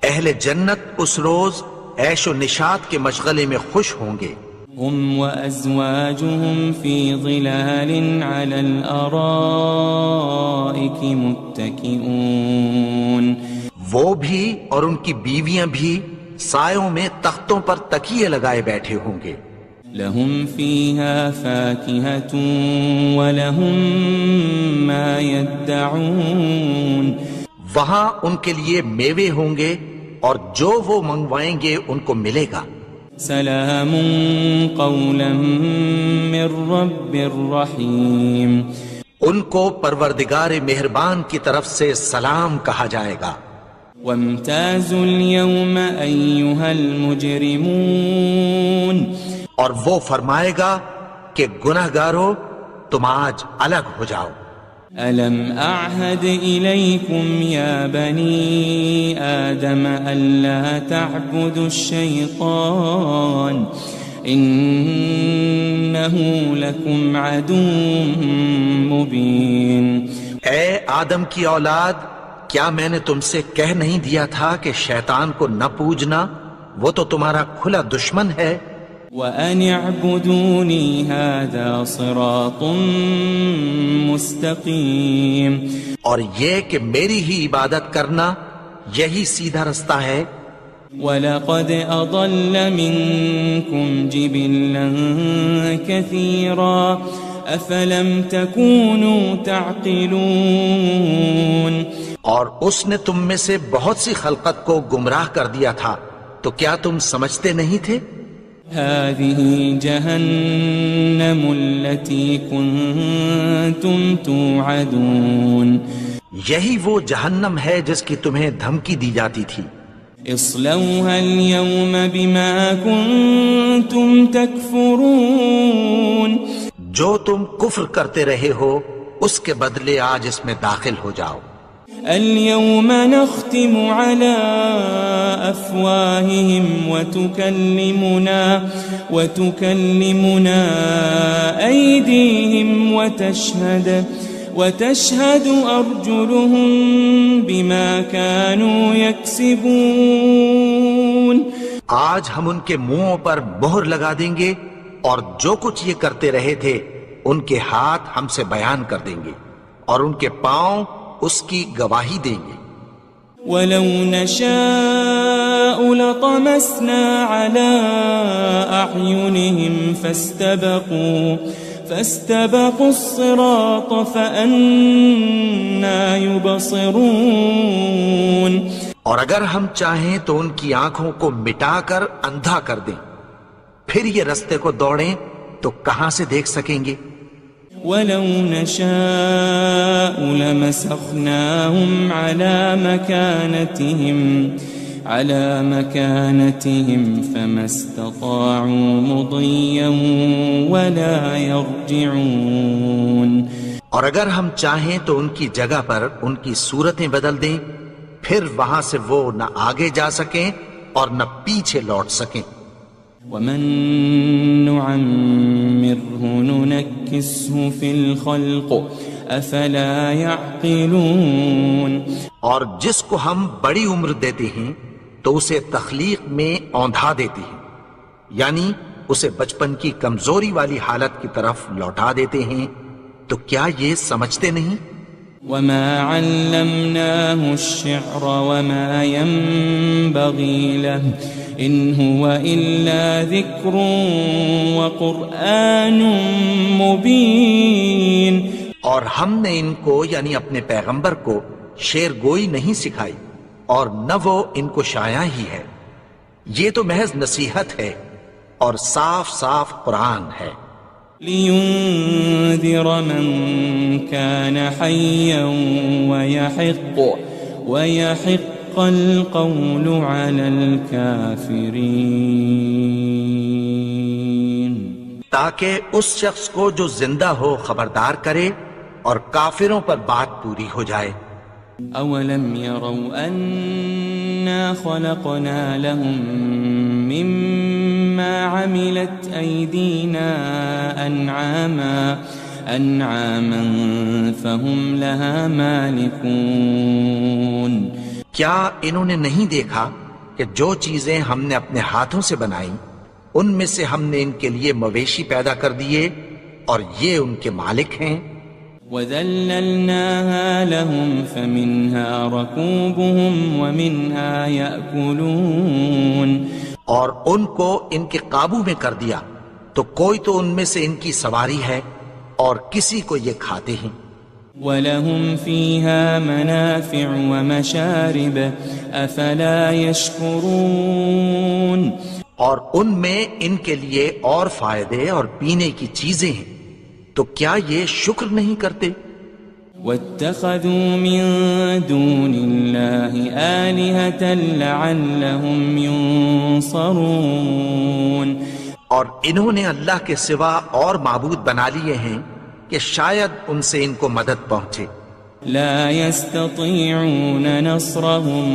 اہل جنت اس روز عیش و نشاط کے مشغلے میں خوش ہوں گے۔ هم وازواجهم في ظلال على الارائك متكئون، وہ بھی اور ان کی بیویاں بھی سایوں میں تختوں پر تکیے لگائے بیٹھے ہوں گے۔ لهم فيها فاكهة ولهم ما يدعون، وہاں ان کے لیے میوے ہوں گے اور جو وہ منگوائیں گے ان کو ملے گا۔ سلام قولا من رب رحیم، ان کو پروردگار مہربان کی طرف سے سلام کہا جائے گا۔ وامتازوا اليوم أيها المجرمون، اور وہ فرمائے گا کہ گنہگارو تم آج الگ ہو جاؤ۔ ألم أعهد إليكم يا بني آدم ألا تعبدوا الشيطان إنه لكم عدو مبين، اے آدم کی اولاد، کیا میں نے تم سے کہہ نہیں دیا تھا کہ شیطان کو نہ پوجنا، وہ تو تمہارا کھلا دشمن ہے۔ وَأَنِ اعْبُدُونِي هَذَا صِرَاطٌ مُسْتَقِيم، اور یہ کہ میری ہی عبادت کرنا یہی سیدھا رستہ ہے۔ وَلَقَدْ أَضَلَّ مِنكُمْ جِبِلًّا كَثِيرًا أَفَلَمْ تَكُونُوا تَعْقِلُونَ، اور اس نے تم میں سے بہت سی خلقت کو گمراہ کر دیا تھا، تو کیا تم سمجھتے نہیں تھے؟ هذه جهنم التي كنتم توعدون، یہی وہ جہنم ہے جس کی تمہیں دھمکی دی جاتی تھی۔ اصلوها اليوم بما كنتم تكفرون، جو تم کفر کرتے رہے ہو اس کے بدلے آج اس میں داخل ہو جاؤ۔ اليوم نختم على أفواههم وتكلمنا أيديهم وتشهد أرجلهم بما كانوا يكسبون، آج ہم ان کے منہوں پر مہر لگا دیں گے اور جو کچھ یہ کرتے رہے تھے ان کے ہاتھ ہم سے بیان کر دیں گے اور ان کے پاؤں اس کی گواہی دیں گے۔ وَلَوْ نَشَاءُ لَطَمَسْنَا عَلَىٰ أَعْيُنِهِمْ فَاسْتَبَقُوا الصِّرَاطَ فَأَنَّىٰ يُبْصِرُونَ، اور اگر ہم چاہیں تو ان کی آنکھوں کو مٹا کر اندھا کر دیں، پھر یہ رستے کو دوڑیں تو کہاں سے دیکھ سکیں گے؟ وَلَوْ نَشَاءُ لَمَسَخْنَاهُمْ عَلَى مَكَانَتِهِمْ فَمَا اسْتَطَاعُوا مُضِيًّا وَلَا يَرْجِعُونَ، اور اگر ہم چاہیں تو ان کی جگہ پر ان کی صورتیں بدل دیں، پھر وہاں سے وہ نہ آگے جا سکیں اور نہ پیچھے لوٹ سکیں۔ وَمَن نُعَمِّرْهُ نُنَكِّسْهُ فِي الْخَلْقِ أَفَلَا يَعْقِلُونَ، اور جس کو ہم بڑی عمر دیتے ہیں تو اسے تخلیق میں اوندھا دیتے ہیں، یعنی اسے بچپن کی کمزوری والی حالت کی طرف لوٹا دیتے ہیں، تو کیا یہ سمجھتے نہیں؟ وَمَا عَلَّمْنَاهُ الشِّعْرَ وَمَا يَنبَغِي لَهُ إِنْ هُوَ إِلَّا ذِكْرٌ وَقُرْآنٌ مُبِينٌ، اور ہم نے ان کو یعنی اپنے پیغمبر کو شعر گوئی نہیں سکھائی اور نہ وہ ان کو شایع ہی ہے، یہ تو محض نصیحت ہے اور صاف صاف قرآن ہے۔ لِيُنذِرَ مَن كَانَ حَيًّا وَيَحِقَّ الْقَوْلُ عَلَى الْكَافِرِينَ، تاکہ اس شخص کو جو زندہ ہو خبردار کرے اور کافروں پر بات پوری ہو جائے۔ أَوَلَمْ يَرَوْا أَنَّا خَلَقْنَا لَهُم مِّمَّا عَمِلَتْ أَيْدِينَا أَنْعَامًا فَهُمْ لَهَا مَالِكُونَ، کیا انہوں نے نہیں دیکھا کہ جو چیزیں ہم نے اپنے ہاتھوں سے بنائیں ان میں سے ہم نے ان کے لیے مویشی پیدا کر دیے اور یہ ان کے مالک ہیں۔ وَذَلَّلْنَاهَا لَهُمْ فَمِنْهَا رَكُوبُهُمْ وَمِنْهَا يَأْكُلُونَ، اور ان کو ان کے قابو میں کر دیا تو کوئی تو ان میں سے ان کی سواری ہے اور کسی کو یہ کھاتے ہیں۔ وَلَهُمْ فِيهَا مَنَافِعُ وَمَشَارِبُ أَفَلَا يَشْكُرُونَ، اور ان میں ان کے لیے اور فائدے اور پینے کی چیزیں ہیں، تو کیا یہ شکر نہیں کرتے؟ وَاتَّخَذُوا مِن دُونِ اللَّهِ آلِهَةً لَعَلَّهُمْ يُنصَرُونَ، اور انہوں نے اللہ کے سوا اور معبود بنا لیے ہیں کہ شاید ان سے ان کو مدد پہنچے۔ لا يستطيعون نصرهم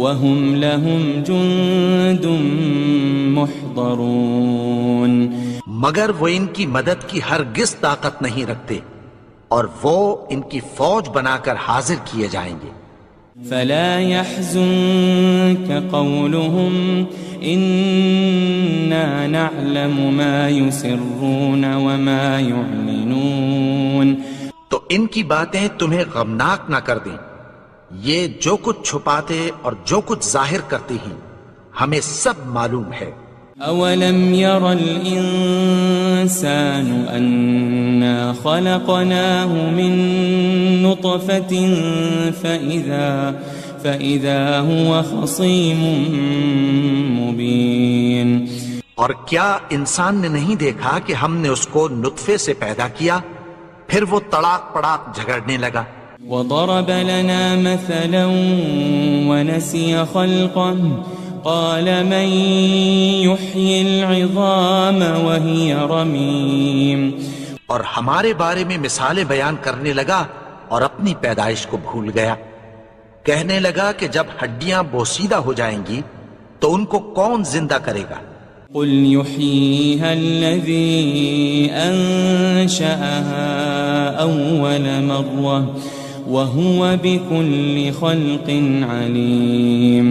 وهم لهم جند محضرون، مگر وہ ان کی مدد کی ہرگز طاقت نہیں رکھتے اور وہ ان کی فوج بنا کر حاضر کیے جائیں گے۔ فلا يحزنك قولهم إنا نعلم ما يسرون وما يعلنون. تو ان کی باتیں تمہیں غمناک نہ کر دیں. یہ جو کچھ چھپاتے اور جو کچھ ظاہر کرتی ہیں ہمیں سب معلوم ہے. أولم ير الإنسان أنا خلقناه من نطفة فإذا هو خصيم مبين. اور کیا انسان نے نہیں دیکھا کہ ہم نے اس کو نطفے سے پیدا کیا پھر وہ تڑاک پڑاک جھگڑنے لگا. وضرب لنا مثلا ونسي خلقه قال من يحيي العظام وهي رميم. اور ہمارے بارے میں مثالیں بیان کرنے لگا اور اپنی پیدائش کو بھول گیا. کہنے لگا کہ جب ہڈیاں بوسیدہ ہو جائیں گی تو ان کو کون زندہ کرے گا؟ قل يحييها الذي أنشأها أول مرة وهو بكل خلق عليم.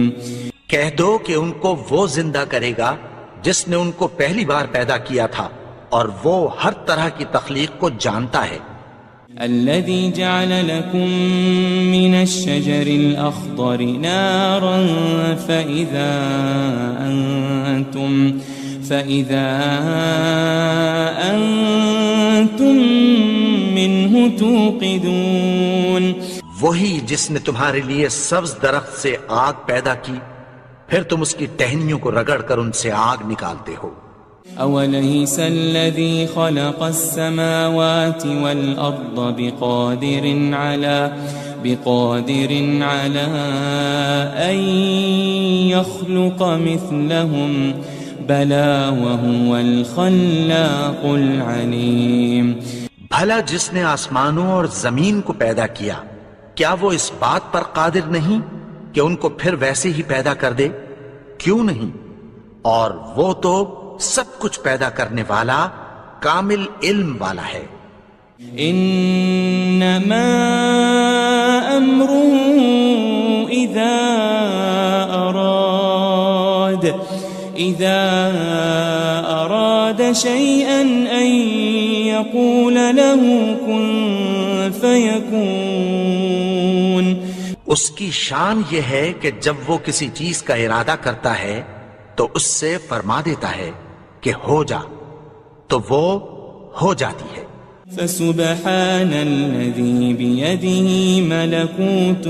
کہہ دو کہ ان کو وہ زندہ کرے گا جس نے ان کو پہلی بار پیدا کیا تھا اور وہ ہر طرح کی تخلیق کو جانتا ہے. الذي جعل لكم من الشجر الأخضر نارا فإذا أنتم منه توقدون. وہی جس نے تمہارے لیے سبز درخت سے آگ پیدا کی پھر تم اس کی ٹہنیوں کو رگڑ کر ان سے آگ نکالتے ہو. أوليس الذي خلق السماوات والأرض بقادر على أن يخلق مثلهم بلى وهو الخلاق العليم. بھلا جس نے آسمانوں اور زمین کو پیدا کیا کیا وہ اس بات پر قادر نہیں کہ ان کو پھر ویسے ہی پیدا کر دے؟ کیوں نہیں؟ اور وہ تو سب کچھ پیدا کرنے والا کامل علم والا ہے. انما امره اذا اراد شيئا ان يقول له كن فيكون. اس کی شان یہ ہے کہ جب وہ کسی چیز کا ارادہ کرتا ہے تو اس سے فرما دیتا ہے کہ ہو جا تو وہ ہو جاتی ہے. فسبحان الذي بيده ملكوت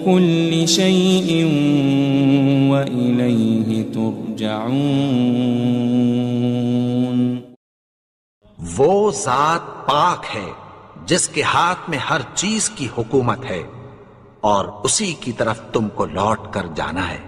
كل شيء وإليه ترجعون. وہ ذات پاک ہے جس کے ہاتھ میں ہر چیز کی حکومت ہے اور اسی کی طرف تم کو لوٹ کر جانا ہے.